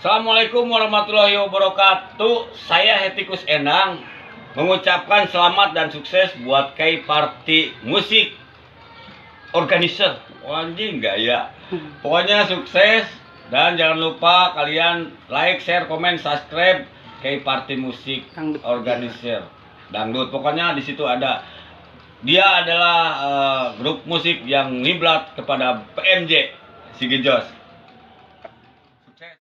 Assalamualaikum warahmatullahi wabarakatuh. Saya Hetikus Endang mengucapkan selamat dan sukses buat Kei Party Musik Organizer. Anjing enggak ya? Pokoknya sukses dan jangan lupa kalian like, share, komen, subscribe Kei Party Musik Organizer Dangdut. Pokoknya di situ ada. Dia adalah grup musik yang ngiblat kepada PMJ Sigejos. Sukses.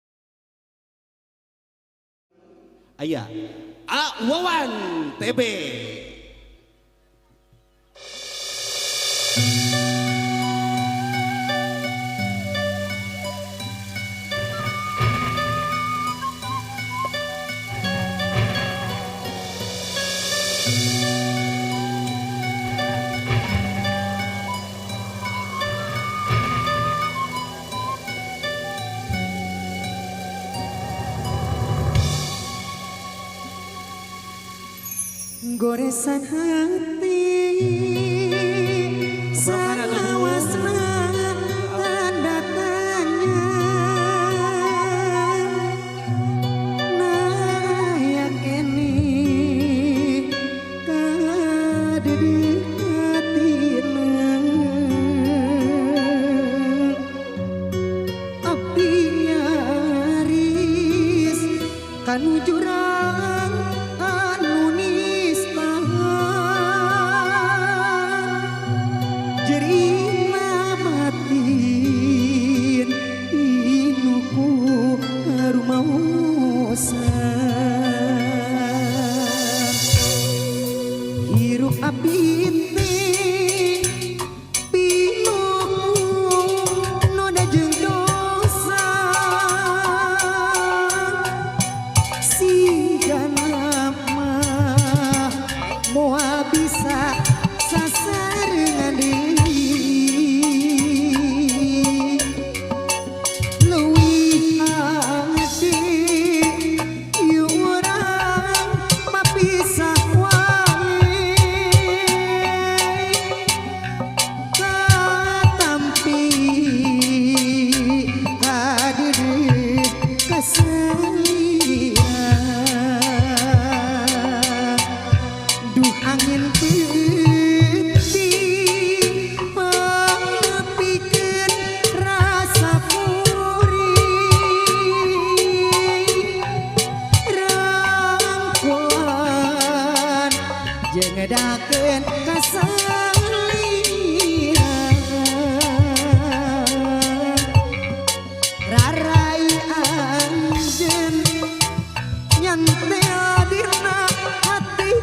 Aya Wawan TB. Goresan hati sawasna tanda tanya nah yakini kadeudeut hatina abdi nyaris kanu jurang anu jerina batin inuku harumausan hirup abdi teh pinuku noda jeung dosa sigana mah moal bisa sasareungan angin putih menepikeun rasa purih rangkulan jeung ngedakeun kasalihan rarai anjeun nyantea dina hati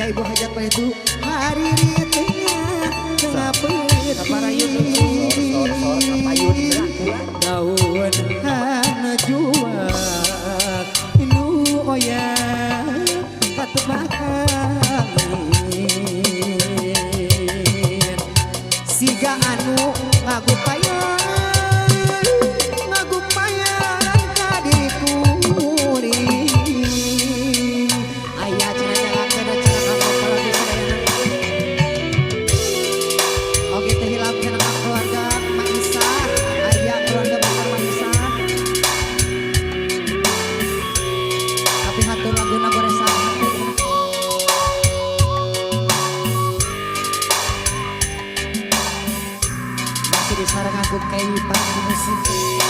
ibu hajat pa itu hari ritnya ngapet daun hana jual nu oyak katebakamin siga anu ngagupayan kadiriku di sarang aku Kei Party Musik.